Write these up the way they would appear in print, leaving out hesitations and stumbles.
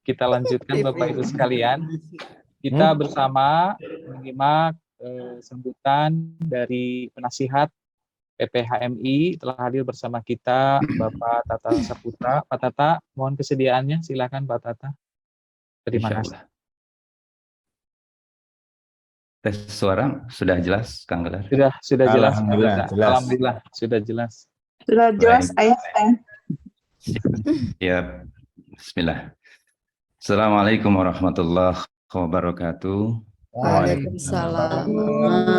Kita lanjutkan Bapak Ibu sekalian. Kita bersama menyimak sambutan dari penasihat PPHMI. Telah hadir bersama kita Bapak Tata Saputra. Pak Tata, mohon kesediaannya. Silakan Pak Tata. Terima kasih. Tes suara sudah jelas, Kang Gelar? Sudah jelas. Alhamdulillah, jelas. Alhamdulillah, sudah jelas. Sudah jelas, ayah. Ya, Bismillah. Assalamualaikum warahmatullahi wabarakatuh. Waalaikumsalam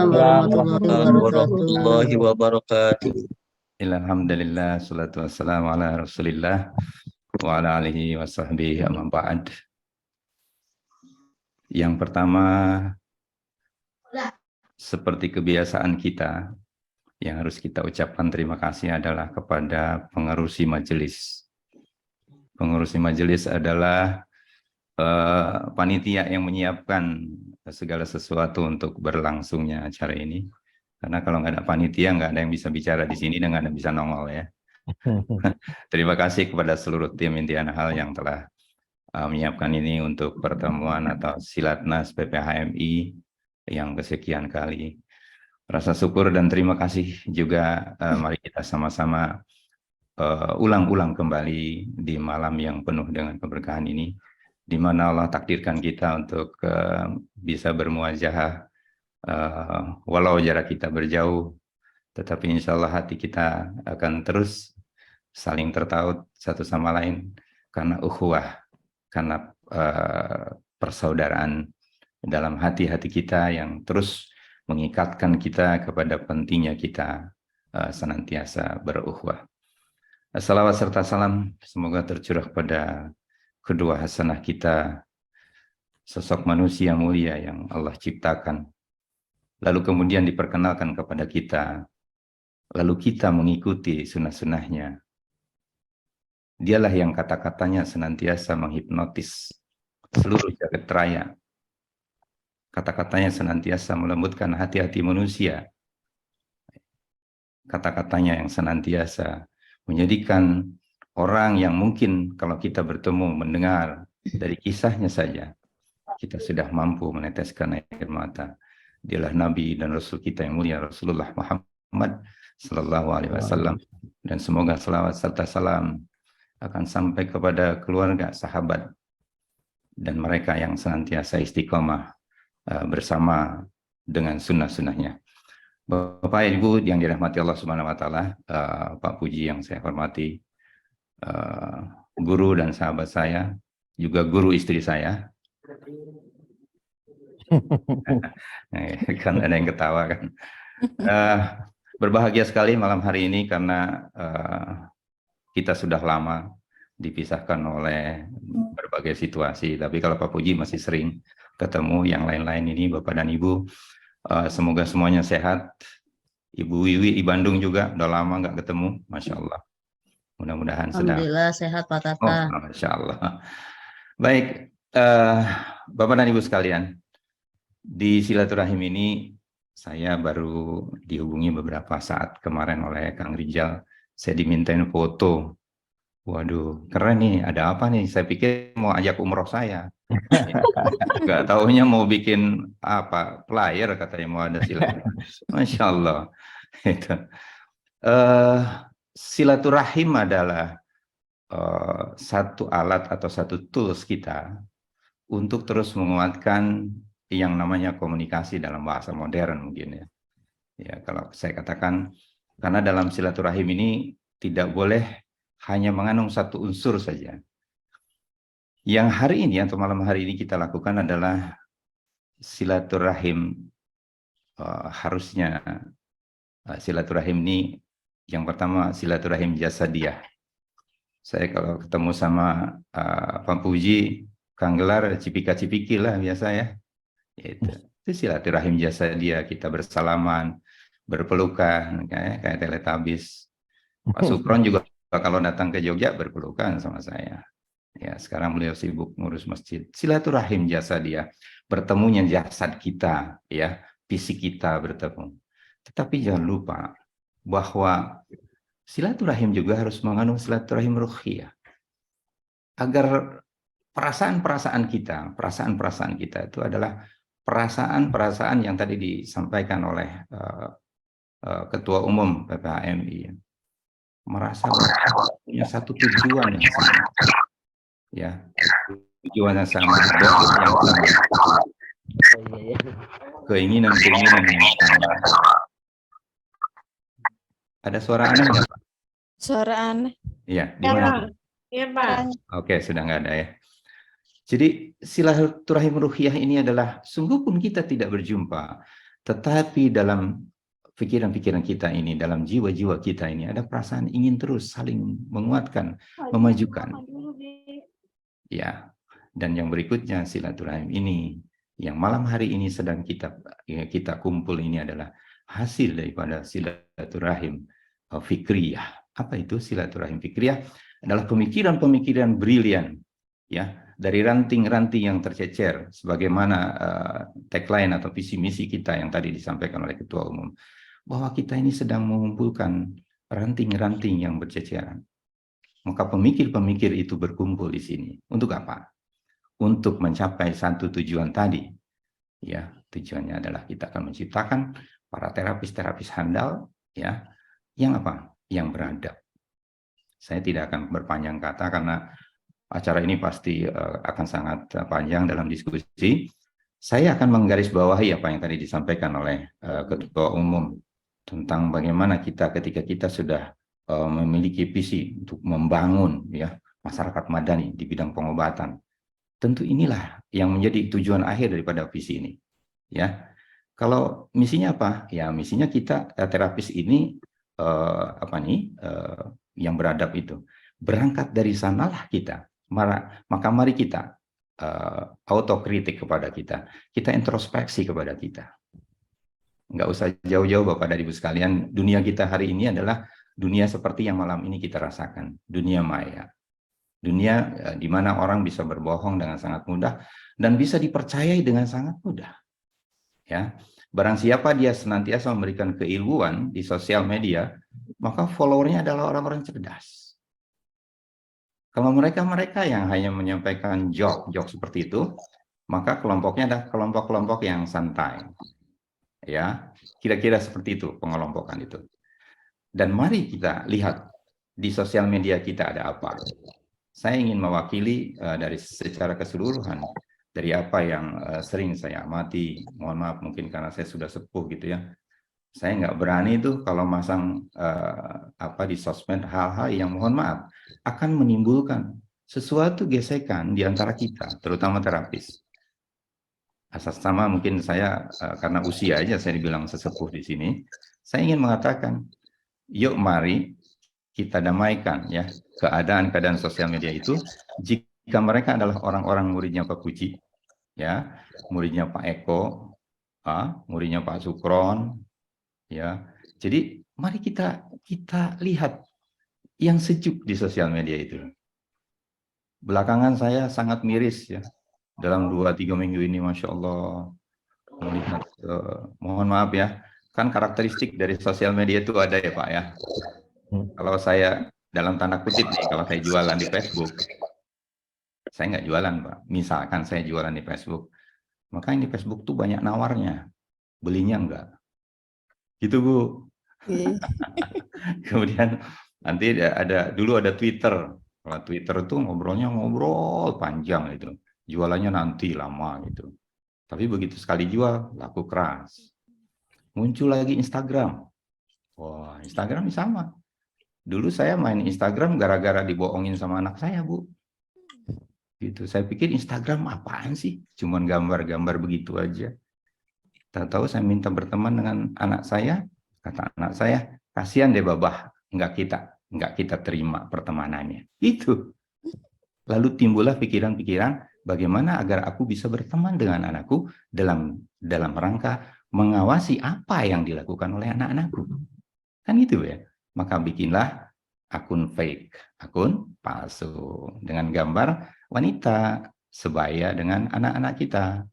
warahmatullahi wabarakatuh. Alhamdulillah, salatu wassalamu ala rasulillah wa ala alihi wa sahbihi amma ba'd. Yang pertama, seperti kebiasaan kita, yang harus kita ucapkan terima kasih adalah kepada pengerusi majelis. Pengerusi majelis adalah panitia yang menyiapkan segala sesuatu untuk berlangsungnya acara ini. Karena kalau nggak ada panitia, nggak ada yang bisa bicara di sini dan nggak ada yang bisa nongol ya. Terima kasih kepada seluruh tim Intian Hal yang telah menyiapkan ini untuk pertemuan atau Silatnas PPHMI yang kesekian kali. Rasa syukur dan terima kasih juga mari kita sama-sama ulang-ulang kembali di malam yang penuh dengan keberkahan ini, di mana Allah takdirkan kita untuk bisa bermuajahah walau jarak kita berjauh, tetapi insya Allah hati kita akan terus saling tertaut satu sama lain karena ukhuwah, karena persaudaraan dalam hati-hati kita yang terus mengikatkan kita kepada pentingnya kita senantiasa berukhuwah. Salawat serta salam semoga tercurah pada kedua hasanah kita, sosok manusia mulia yang Allah ciptakan, lalu kemudian diperkenalkan kepada kita, lalu kita mengikuti sunnah-sunnahnya. Dialah yang kata-katanya senantiasa menghipnotis seluruh jagat raya. Kata-katanya senantiasa melembutkan hati-hati manusia. Kata-katanya yang senantiasa menjadikan orang yang mungkin kalau kita bertemu mendengar dari kisahnya saja, kita sudah mampu meneteskan air mata. Dialah Nabi dan Rasul kita yang mulia, Rasulullah Muhammad Sallallahu Alaihi Wasallam. Dan semoga selawat serta salam akan sampai kepada keluarga, sahabat, dan mereka yang senantiasa istiqomah bersama dengan sunnah-sunnahnya. Bapak Ibu yang dirahmati Allah Subhanahu Wa Taala, Pak Puji yang saya hormati, guru dan sahabat saya, juga guru istri saya. Kan ada yang ketawa kan. Berbahagia sekali malam hari ini karena kita sudah lama dipisahkan oleh berbagai situasi. Tapi kalau Pak Puji masih sering ketemu, yang lain-lain ini Bapak dan Ibu, semoga semuanya sehat. Ibu Wiwi di Bandung juga udah lama nggak ketemu, Masya Allah. Mudah-mudahan sedang. Alhamdulillah sehat Pak Tata. Oh, Masya Allah. Baik, Bapak dan Ibu sekalian, di silaturahim ini saya baru dihubungi beberapa saat kemarin oleh Kang Rijal. Saya dimintain foto. Waduh, keren nih. Ada apa nih? Saya pikir mau ajak umroh saya. Gak taunya mau bikin apa? Flyer katanya mau ada silaturahim. Masya Allah. Itu. Silaturahim adalah satu alat atau satu tools kita untuk terus menguatkan yang namanya komunikasi dalam bahasa modern mungkin ya. Ya, kalau saya katakan, karena dalam silaturahim ini tidak boleh hanya mengandung satu unsur saja. Yang hari ini atau malam hari ini kita lakukan adalah silaturahim. Harusnya silaturahim ini yang pertama silaturahim jasadiyah. Saya kalau ketemu sama Pak Puji, Kang Gelar, cipika-cipiki lah biasa ya. Itu silaturahim jasadiyah, kita bersalaman, berpelukan kayak teletabis. Pak Sukron juga kalau datang ke Jogja berpelukan sama saya. Ya, sekarang beliau sibuk ngurus masjid. Silaturahim jasadiyah, bertemunya jasad kita, ya, fisik kita bertemu. Tetapi jangan lupa bahwa silaturahim juga harus mengandung silaturahim ruhiyah. Agar perasaan-perasaan kita itu adalah perasaan-perasaan yang tadi disampaikan oleh Ketua Umum PPHMI, merasa punya satu tujuan yang sama, ya, tujuan yang sama, doa yang sama, keinginan-keinginan yang sama. Ada suara aneh nggak, Pak? Suara aneh. Iya, di mana? Iya, Pak. Oke, sudah nggak ada ya. Jadi silaturahim ruhiyah ini adalah sungguh pun kita tidak berjumpa, tetapi dalam pikiran-pikiran kita ini, dalam jiwa-jiwa kita ini ada perasaan ingin terus saling menguatkan, memajukan. Ya, dan yang berikutnya silaturahim ini, yang malam hari ini sedang kita kumpul ini adalah hasil daripada silaturahim fikriyah. Apa itu silaturahim fikriyah? Adalah pemikiran-pemikiran brilian, ya, dari ranting-ranting yang tercecer, sebagaimana tagline atau visi misi kita yang tadi disampaikan oleh Ketua Umum, bahwa kita ini sedang mengumpulkan ranting-ranting yang berceceran. Maka pemikir-pemikir itu berkumpul di sini. Untuk apa? Untuk mencapai satu tujuan tadi. Ya, tujuannya adalah kita akan menciptakan para terapis-terapis handal, ya, yang apa? Yang beradab. Saya tidak akan berpanjang kata karena acara ini pasti akan sangat panjang dalam diskusi. Saya akan menggarisbawahi apa yang tadi disampaikan oleh Ketua Umum tentang bagaimana kita ketika kita sudah memiliki visi untuk membangun, ya, masyarakat madani di bidang pengobatan. Tentu inilah yang menjadi tujuan akhir daripada visi ini. Ya, kalau misinya apa? Ya, misinya kita terapis ini yang beradab itu berangkat dari sanalah kita. Maka mari kita autokritik kepada kita introspeksi kepada kita. Nggak usah jauh-jauh Bapak dan Ibu sekalian, dunia kita hari ini adalah dunia seperti yang malam ini kita rasakan, dunia maya. Dunia di mana orang bisa berbohong dengan sangat mudah dan bisa dipercayai dengan sangat mudah. Ya, barang siapa dia senantiasa memberikan keilmuan di sosial media, maka followernya adalah orang-orang cerdas. Kalau mereka-mereka yang hanya menyampaikan joke seperti itu, maka kelompoknya adalah kelompok-kelompok yang santai. Ya, kira-kira seperti itu pengelompokan itu. Dan mari kita lihat di sosial media kita ada apa. Saya ingin mewakili dari secara keseluruhan dari apa yang sering saya amati. Mohon maaf mungkin karena saya sudah sepuh gitu ya. Saya nggak berani tuh kalau masang di sosmed hal-hal yang mohon maaf akan menimbulkan sesuatu gesekan di antara kita, terutama terapis. Asal sama mungkin saya karena usia aja saya dibilang sesepuh di sini. Saya ingin mengatakan, yuk mari kita damaikan ya keadaan sosial media itu. Jika mereka adalah orang-orang muridnya Pak Puji, ya, muridnya Pak Eko, muridnya Pak Sukron, ya. Jadi mari kita lihat yang sejuk di sosial media itu. Belakangan saya sangat miris ya. Dalam 2-3 minggu ini, Masya Allah, melihat, mohon maaf ya, kan karakteristik dari sosial media itu ada ya Pak ya. Kalau saya, dalam tanda kutip nih, kalau saya jualan di Facebook, saya nggak jualan Pak. Misalkan saya jualan di Facebook, maka di Facebook tuh banyak nawarnya, belinya enggak. Gitu Bu. Kemudian nanti dulu ada Twitter. Kalau Twitter itu ngobrol panjang itu. Jualannya nanti lama gitu. Tapi begitu sekali jual, laku keras. Muncul lagi Instagram. Wah, Instagram sama. Dulu saya main Instagram gara-gara dibohongin sama anak saya, Bu. Gitu. Saya pikir Instagram apaan sih? Cuman gambar-gambar begitu aja. Tahu-tahu saya minta berteman dengan anak saya. Kata anak saya, kasihan deh Babah, nggak kita terima pertemanannya. Itu. Lalu timbullah pikiran-pikiran, bagaimana agar aku bisa berteman dengan anakku dalam rangka mengawasi apa yang dilakukan oleh anak-anakku. Kan gitu ya. Maka bikinlah akun fake, akun palsu dengan gambar wanita sebaya dengan anak-anak kita.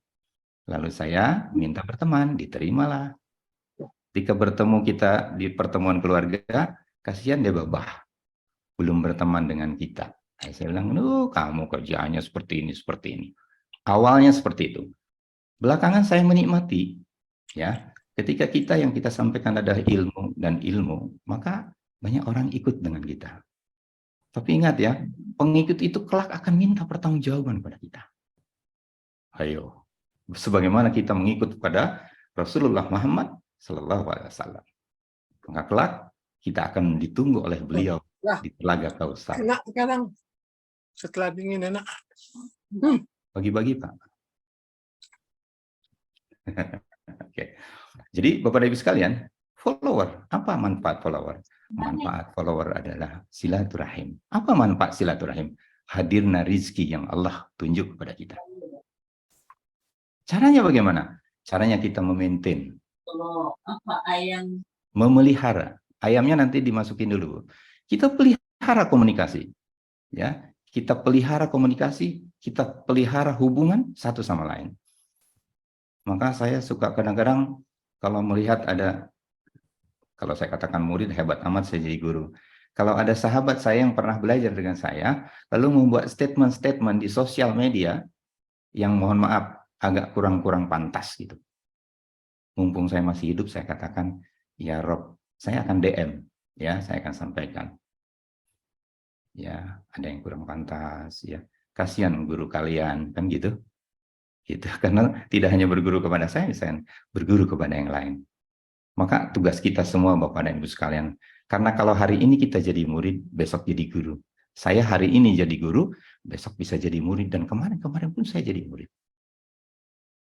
Lalu saya minta berteman, diterimalah. Ketika bertemu kita di pertemuan keluarga, kasihan deh Babah, belum berteman dengan kita. Saya bilang, kamu kerjaannya seperti ini, seperti ini. Awalnya seperti itu. Belakangan saya menikmati, ya, ketika kita yang kita sampaikan adalah ilmu dan ilmu, maka banyak orang ikut dengan kita. Tapi ingat ya, pengikut itu kelak akan minta pertanggungjawaban pada kita. Ayo, sebagaimana kita mengikut pada Rasulullah Muhammad Sallallahu Alaihi Wasallam. Maka kelak kita akan ditunggu oleh beliau di Telaga Kausar. Enak sekarang. Setelah dingin enak. Bagi-bagi, Pak. Oke. Jadi Bapak dan Ibu sekalian, follower, apa manfaat follower? Manfaat follower adalah silaturahim. Apa manfaat silaturahim? Hadirna rizki yang Allah tunjuk kepada kita. Caranya bagaimana? Caranya kita memaintain. Apa ayam? Memelihara. Ayamnya nanti dimasukin dulu. Kita pelihara komunikasi. Ya, kita pelihara komunikasi, kita pelihara hubungan satu sama lain. Maka saya suka kadang-kadang kalau melihat ada, kalau saya katakan murid hebat amat saya jadi guru. Kalau ada sahabat saya yang pernah belajar dengan saya, lalu membuat statement-statement di sosial media yang mohon maaf agak kurang-kurang pantas gitu. Mumpung saya masih hidup, saya katakan, ya Rob, saya akan DM, ya, saya akan sampaikan. Ya, ada yang kurang pantas, ya. Kasihan guru kalian, kan gitu. Gitu, karena tidak hanya berguru kepada saya berguru kepada yang lain. Maka tugas kita semua Bapak dan Ibu sekalian, karena kalau hari ini kita jadi murid, besok jadi guru. Saya hari ini jadi guru, besok bisa jadi murid, dan kemarin-kemarin pun saya jadi murid.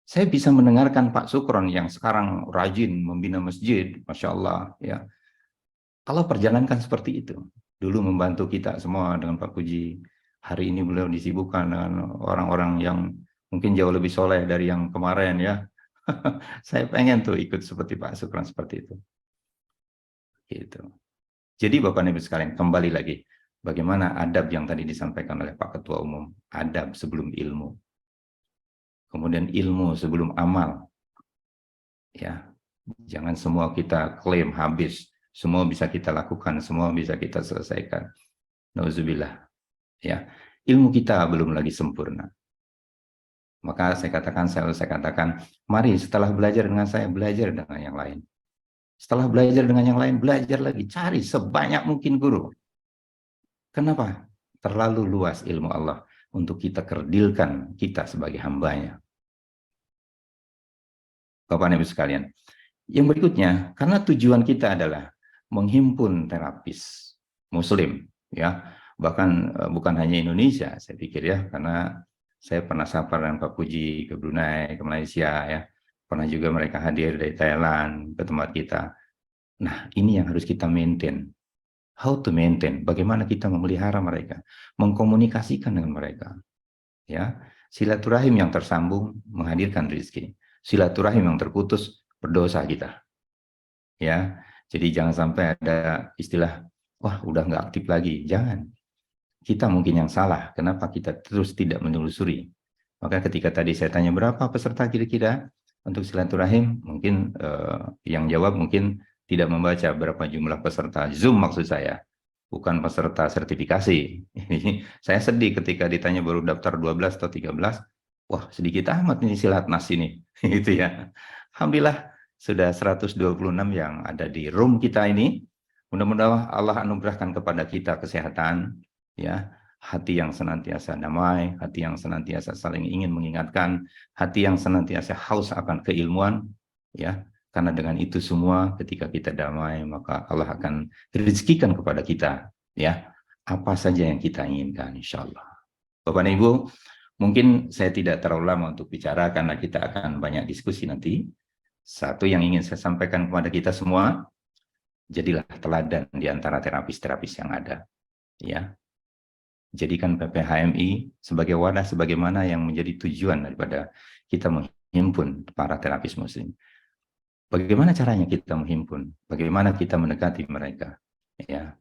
Saya bisa mendengarkan Pak Sukron yang sekarang rajin membina masjid, Masya Allah. Ya. Kalau perjalankan seperti itu, dulu membantu kita semua dengan Pak Puji, hari ini beliau disibukkan dengan orang-orang yang mungkin jauh lebih soleh dari yang kemarin ya. Saya pengen tuh ikut seperti Pak Sukron seperti itu. Gitu. Jadi Bapak Ibu sekalian, kembali lagi, bagaimana adab yang tadi disampaikan oleh Pak Ketua Umum, adab sebelum ilmu. Kemudian ilmu sebelum amal. Ya, jangan semua kita klaim habis, semua bisa kita lakukan, semua bisa kita selesaikan. Nauzubillah. Ya, ilmu kita belum lagi sempurna. Maka saya katakan, mari setelah belajar dengan saya, belajar dengan yang lain. Setelah belajar dengan yang lain, belajar lagi, cari sebanyak mungkin guru. Kenapa? Terlalu luas ilmu Allah untuk kita kerdilkan kita sebagai hambanya. Bapak dan Ibu sekalian, yang berikutnya, karena tujuan kita adalah menghimpun terapis Muslim, ya, bahkan bukan hanya Indonesia, saya pikir ya, karena saya pernah safar dengan Pak Puji ke Brunei, ke Malaysia, ya, pernah juga mereka hadir dari Thailand ke tempat kita. Nah, ini yang harus kita maintain. How to maintain? Bagaimana kita memelihara mereka, mengkomunikasikan dengan mereka, ya, silaturahim yang tersambung menghadirkan rezeki. Silaturahim yang terputus berdosa kita, ya. Jadi jangan sampai ada istilah, wah udah nggak aktif lagi. Jangan. Kita mungkin yang salah. Kenapa kita terus tidak menelusuri? Maka ketika tadi saya tanya berapa peserta kira-kira untuk silaturahim, mungkin yang jawab mungkin tidak membaca berapa jumlah peserta Zoom maksud saya, bukan peserta sertifikasi. Saya sedih ketika ditanya baru daftar 12 atau 13. Wah, sedikit amat ini silatnas ini. Gitu ya. Alhamdulillah sudah 126 yang ada di room kita ini. Mudah-mudahan Allah anugerahkan kepada kita kesehatan, ya, hati yang senantiasa damai, hati yang senantiasa saling ingin mengingatkan, hati yang senantiasa haus akan keilmuan, ya. Karena dengan itu semua ketika kita damai, maka Allah akan rezekikan kepada kita, ya, apa saja yang kita inginkan, insya Allah. Bapak dan Ibu, mungkin saya tidak terlalu lama untuk bicara karena kita akan banyak diskusi nanti. Satu yang ingin saya sampaikan kepada kita semua, jadilah teladan di antara terapis-terapis yang ada. Ya, jadikan PPHMI sebagai wadah sebagaimana yang menjadi tujuan daripada kita menghimpun para terapis Muslim. Bagaimana caranya kita menghimpun? Bagaimana kita mendekati mereka? Ya,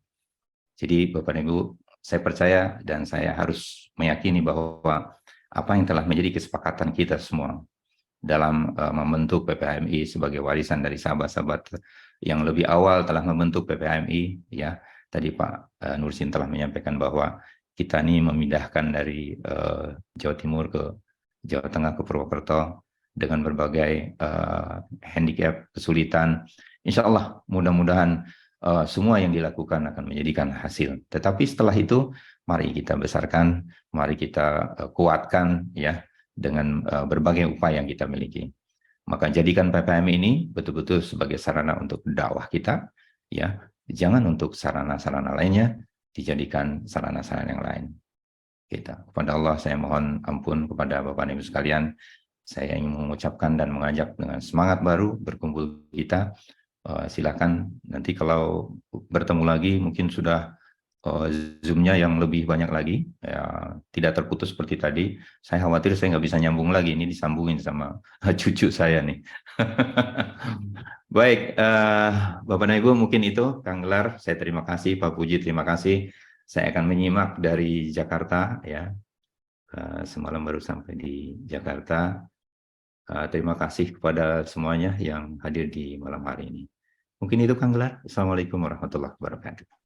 jadi Bapak dan Ibu, saya percaya dan saya harus meyakini bahwa apa yang telah menjadi kesepakatan kita semua dalam membentuk PPHMI sebagai warisan dari sahabat-sahabat yang lebih awal telah membentuk PPHMI, ya, tadi Pak Nursin telah menyampaikan bahwa kita nih memindahkan dari Jawa Timur ke Jawa Tengah ke Purwokerto dengan berbagai handicap, kesulitan. Insya Allah mudah-mudahan semua yang dilakukan akan menjadikan hasil. Tetapi setelah itu, mari kita besarkan, mari kita kuatkan ya dengan berbagai upaya yang kita miliki. Maka jadikan PPHM ini betul-betul sebagai sarana untuk dakwah kita, ya. Jangan untuk sarana-sarana lainnya dijadikan sarana-sarana yang lain. Kepada Allah saya mohon ampun, kepada Bapak dan Ibu sekalian. Saya ingin mengucapkan dan mengajak dengan semangat baru berkumpul kita. Silakan nanti kalau bertemu lagi mungkin sudah Zoom-nya yang lebih banyak lagi, ya, tidak terputus seperti tadi. Saya khawatir saya nggak bisa nyambung lagi, ini disambungin sama cucu saya nih. Baik, Bapak dan Ibu mungkin itu, Kang Gelar, saya terima kasih, Pak Puji terima kasih. Saya akan menyimak dari Jakarta, ya, semalam baru sampai di Jakarta. Terima kasih kepada semuanya yang hadir di malam hari ini. Mungkin itu Kang Gelar. Assalamualaikum warahmatullahi wabarakatuh.